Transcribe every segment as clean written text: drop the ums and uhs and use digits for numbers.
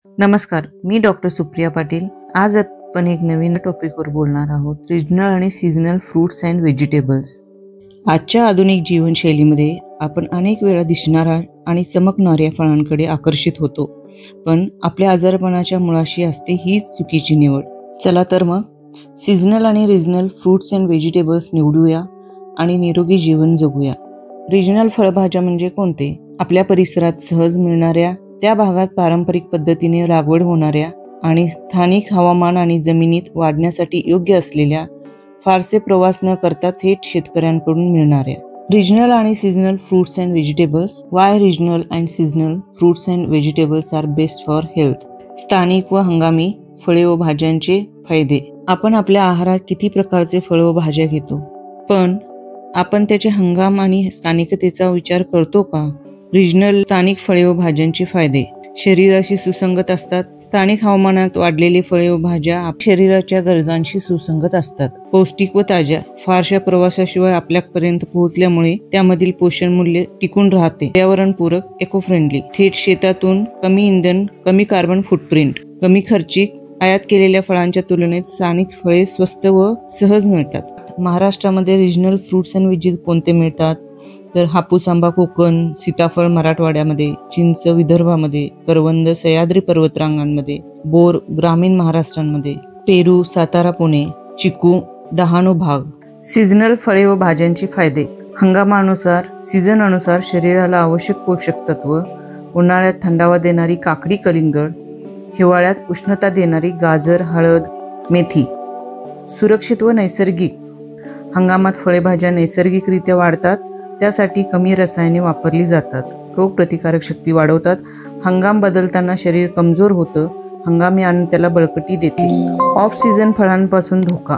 नमस्कार, मी डॉक्टर सुप्रिया पाटील। आज आपण एक नवीन टॉपिकवर बोलणार आहोत, रिजनल आणि सीझनल फ्रूट्स अँड व्हेजिटेबल्स। आजच्या आधुनिक जीवनशैलीमध्ये आपण अनेक वेळा दिसणाऱ्या आणि चमकणाऱ्या फळांकडे आकर्षित होतो, पण आपल्या आजारपणाच्या मुळाशी असते हीच चुकीची निवड। चला तर मग सीझनल आणि रिजनल फ्रूट्स अँड व्हेजिटेबल्स निवडूया आणि निरोगी जीवन जगूया। रिजनल फळभाज्या म्हणजे कोणते? आपल्या परिसरात सहज मिळणाऱ्या, त्या भागात पारंपरिक पद्धतीने लागवड होणाऱ्या आणि स्थानिक हवामान आणि जमिनीत वाढण्यासाठी योग्य असलेल्या, फारसे प्रवास न करता थेट शेतकऱ्यांकडून मिळणाऱ्या। रिजनल आणि seasonal fruits and vegetables. Why regional and seasonal fruits and vegetables are best for health. स्थानिक व हंगामी फळे व भाज्यांचे फायदे। आपण आपल्या आहारात किती प्रकारचे फळ व भाज्या घेतो, पण आपण त्याचे हंगाम आणि स्थानिकतेचा विचार करतो का? रिजनल स्थानिक फळे व भाज्यांचे फायदे। शरीराशी सुसंगत असतात। स्थानिक हवामानात वाढलेली फळे व भाज्या शरीराच्या गरजांशी सुसंगत असतात। पौष्टिक व ताज्या, फारशा प्रवासाशिवाय आपल्यापर्यंत पोहोचल्यामुळे त्यामधील पोषण मूल्य टिकून राहते। पर्यावरणपूरक, इको फ्रेंडली, थेट शेतातून, कमी इंधन, कमी कार्बन फूटप्रिंट, कमी खर्चिक। आयात केलेल्या फळांच्या तुलनेत स्थानिक फळे स्वस्त व सहज मिळतात। महाराष्ट्रामध्ये रिजनल फ्रूट्स अँड व्हेजीज कोणते मिळतात? तर हापूस आंबा कोकण, सीताफळ मराठवाड्यामध्ये, चिंच विदर्भामध्ये, करवंद सह्याद्री पर्वतरांगांमध्ये, बोर ग्रामीण महाराष्ट्रामध्ये, पेरू सातारा पुणे, चिकू डहाणू भाग। सीझनल फळे व भाज्यांचे फायदे। हंगामानुसार, सीझन अनुसार शरीराला आवश्यक पोषक तत्व। उन्हाळ्यात थंडावा देणारी काकडी कलिंगड, हिवाळ्यात उष्णता देणारी गाजर हळद मेथी। सुरक्षित व नैसर्गिक, हंगामात फळेभाज्या नैसर्गिकरित्या वाढतात, त्यासाठी कमी रसायने वापरली जातात। रोगप्रतिकारक शक्ती वाढवतात। हंगाम बदलताना शरीर कमजोर होतं, हंगामी अन्न त्याला बळकटी देते। ऑफ सीझन फळांपासून धोका।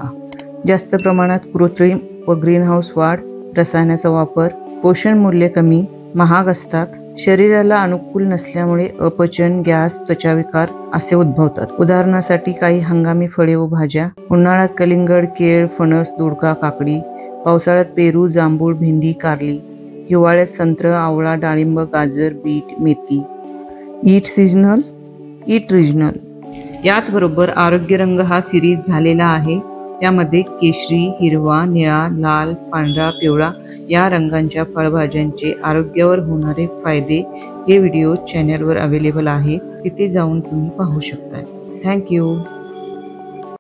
जास्त प्रमाणात कृत्रिम व ग्रीनहाऊस वाढ, रसायनाचा वापर, पोषण मूल्य कमी, महाग असतात। शरीराला अनुकूल नसल्यामुळे अपचन, गॅस, त्वचाविकार असे उद्भवतात। उदाहरणासाठी काही हंगामी फळे व भाज्या। उन्हाळ्यात कलिंगड, केळ, फणस, दोडका, काकडी। पावसाळ्यात पेरू, जांभूळ, भेंडी, कारली। हिवाळ्यात संत्र, आवळा, डाळिंब, गाजर, बीट, मेथी। ईट सीझनल, ईट रिजनल। याचबरोबर आरोग्य रंग हा सिरीज झालेला आहे, त्यामध्ये केशरी, हिरवा, निळा, लाल, पांढरा, पिवळा या रंगांच्या फळभाज्यांचे आरोग्यावर होणारे फायदे हे व्हिडिओ चॅनलवर अवेलेबल आहे, तिथे जाऊन तुम्ही पाहू शकता। थँक्यू।